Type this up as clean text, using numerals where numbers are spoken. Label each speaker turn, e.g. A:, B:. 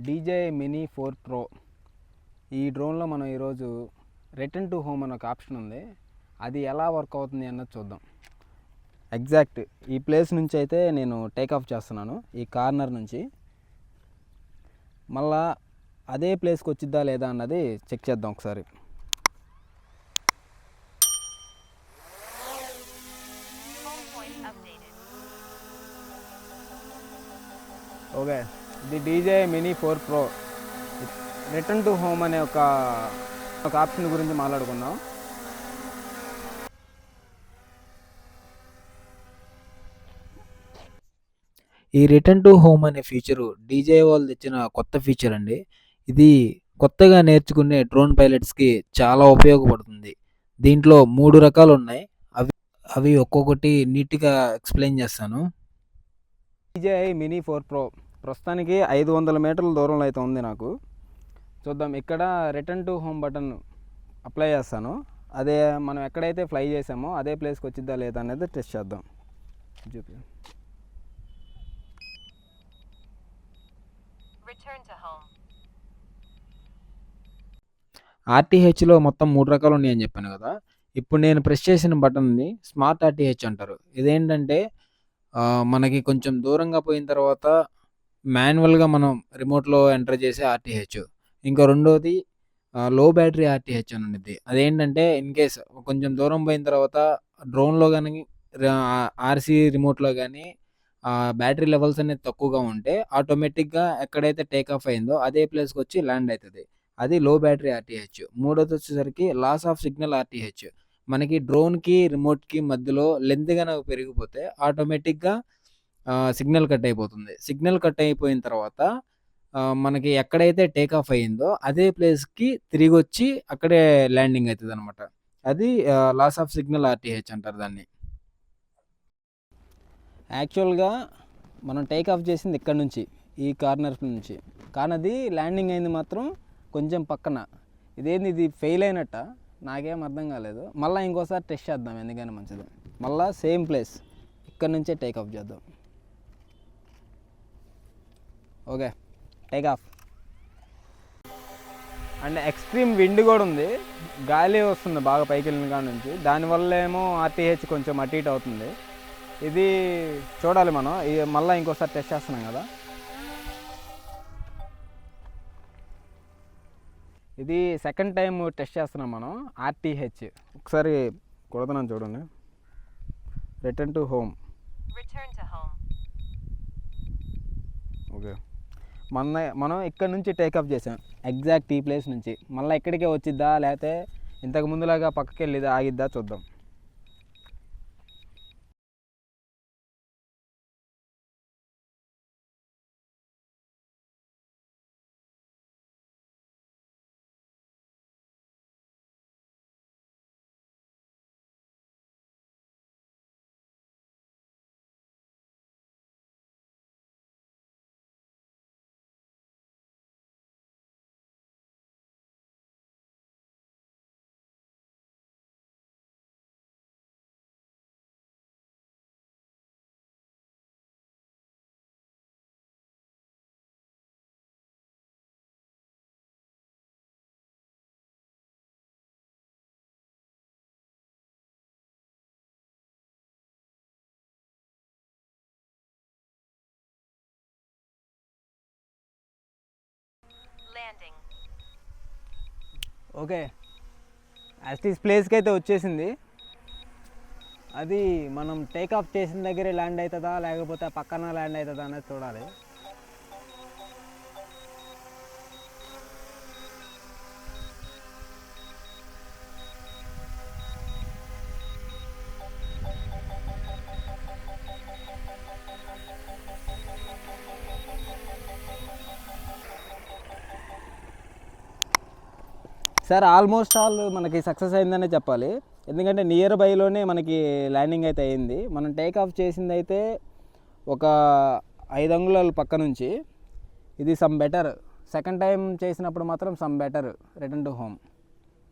A: DJI Mini 4 Pro ఈ డ్రోన్లో మనం ఈరోజు రిటర్న్ టు హోమ్ అనే ఒక ఆప్షన్ ఉంది. అది ఎలా వర్క్ అవుతుంది అన్నది చూద్దాం. ఎగ్జాక్ట్ ఈ ప్లేస్ నుంచి అయితే నేను టేక్ ఆఫ్ చేస్తున్నాను, ఈ కార్నర్ నుంచి. మళ్ళా అదే ప్లేస్కి వచ్చిద్దా లేదా అన్నది చెక్ చేద్దాం ఒకసారి. ఓకే, ఇది DJI Mini 4 Pro return to home అనే ఒక ఆప్షన్ గురించి మాట్లాడుకుందాం.
B: ఈ రిటర్న్ టు హోమ్ అనే ఫీచరు DJI వాళ్ళు తెచ్చిన కొత్త ఫీచర్ అండి. ఇది కొత్తగా నేర్చుకునే డ్రోన్ పైలట్స్కి చాలా ఉపయోగపడుతుంది. దీంట్లో 3 రకాలు ఉన్నాయి. అవి ఒక్కొక్కటి నీట్గా ఎక్స్ప్లెయిన్ చేస్తాను.
A: DJI Mini 4 Pro ప్రస్తుతానికి 500 మీటర్ల దూరంలో అయితే ఉంది నాకు. చూద్దాం, ఇక్కడ return to home button apply చేస్తాను. అదే మనం ఎక్కడైతే ఫ్లై చేసామో అదే ప్లేస్కి వచ్చిద్దా లేదా అనేది టెస్ట్ చేద్దాం. చూపి
B: RTHలో మొత్తం 3 రకాలు ఉన్నాయని చెప్పాను కదా. ఇప్పుడు నేను ప్రెస్ చేసిన బటన్ని స్మార్ట్ RTH అంటారు. ఇదేంటంటే మనకి కొంచెం దూరంగా పోయిన తర్వాత మాన్యువల్గా మనం రిమోట్లో ఎంటర్ చేసే RTH. ఇంకా రెండోది లో బ్యాటరీ RTH అని ఉంది. అదేంటంటే ఇన్ కేస్ కొంచెం దూరం పోయిన తర్వాత డ్రోన్లో కానీ RC రిమోట్లో కానీ బ్యాటరీ లెవెల్స్ అనేది తక్కువగా ఉంటే ఆటోమేటిక్గా ఎక్కడైతే టేక్ ఆఫ్ అయిందో అదే ప్లేస్కి వచ్చి ల్యాండ్ అవుతుంది. అది లో బ్యాటరీ RTH. మూడోది వచ్చేసరికి లాస్ ఆఫ్ సిగ్నల్ RTH. మనకి డ్రోన్కి రిమోట్కి మధ్యలో లెంత్ కనుక పెరిగిపోతే ఆటోమేటిక్గా సిగ్నల్ కట్ అయిపోతుంది. సిగ్నల్ కట్ అయిపోయిన తర్వాత మనకి ఎక్కడైతే టేక్ ఆఫ్ అయ్యిందో అదే ప్లేస్కి తిరిగి వచ్చి అక్కడే ల్యాండింగ్ అవుతుంది అనమాట. అది లాస్ ఆఫ్ సిగ్నల్ RTH అంటారు దాన్ని.
A: యాక్చువల్గా మనం టేక్ ఆఫ్ చేసింది ఇక్కడ నుంచి, ఈ కార్నర్ నుంచి, కానీ అది ల్యాండింగ్ అయింది మాత్రం కొంచెం పక్కన. ఇది ఫెయిల్ అయినట్ట, నాకేం అర్థం కాలేదు. మళ్ళీ ఇంకోసారి టెస్ట్ చేద్దాం, ఎందుకైనా మంచిది. మళ్ళీ సేమ్ ప్లేస్ ఇక్కడ నుంచే టేక్ ఆఫ్ చేద్దాం. Okay, take off. And extreme wind కూడా ఉంది, గాలి వస్తుంది బాగా పైకి వెళ్ళిన కాడ నుంచి. దానివల్ల ఏమో RTH కొంచెం అటు ఇటు అవుతుంది. ఇది చూడాలి మనం. మళ్ళీ ఇంకోసారి టెస్ట్ చేస్తున్నాం కదా. ఇది సెకండ్ టైం టెస్ట్ చేస్తున్నాం మనం RTH. ఒకసారి కొడుతున్నాను చూడండి. Return to home. ఓకే, మనం ఇక్కడ నుంచి టేకప్ చేసాం, ఎగ్జాక్ట్ ఈ ప్లేస్ నుంచి. మళ్ళీ ఇక్కడికే వచ్చిద్దా లేకపోతే ఇంతకు ముందులాగా పక్కకి వెళ్ళిద్దా ఆగిద్దా చూద్దాం. ఓకే, యాస్టీస్ ప్లేస్కి అయితే వచ్చేసింది. అది మనం టేక్ ఆఫ్ చేసిన దగ్గరే ల్యాండ్ అవుతుందా లేకపోతే పక్కన ల్యాండ్ అవుతుందా అనేది చూడాలి. సార్ ఆల్మోస్ట్ ఆల్ మనకి సక్సెస్ అయిందనే చెప్పాలి. ఎందుకంటే నియర్ బైలోనే మనకి ల్యాండింగ్ అయితే అయింది. మనం టేక్ ఆఫ్ చేసింది అయితే ఒక 5 అంగుళాల పక్క నుంచి. ఇది సమ్ బెటర్. సెకండ్ టైం చేసినప్పుడు మాత్రం some better return to home.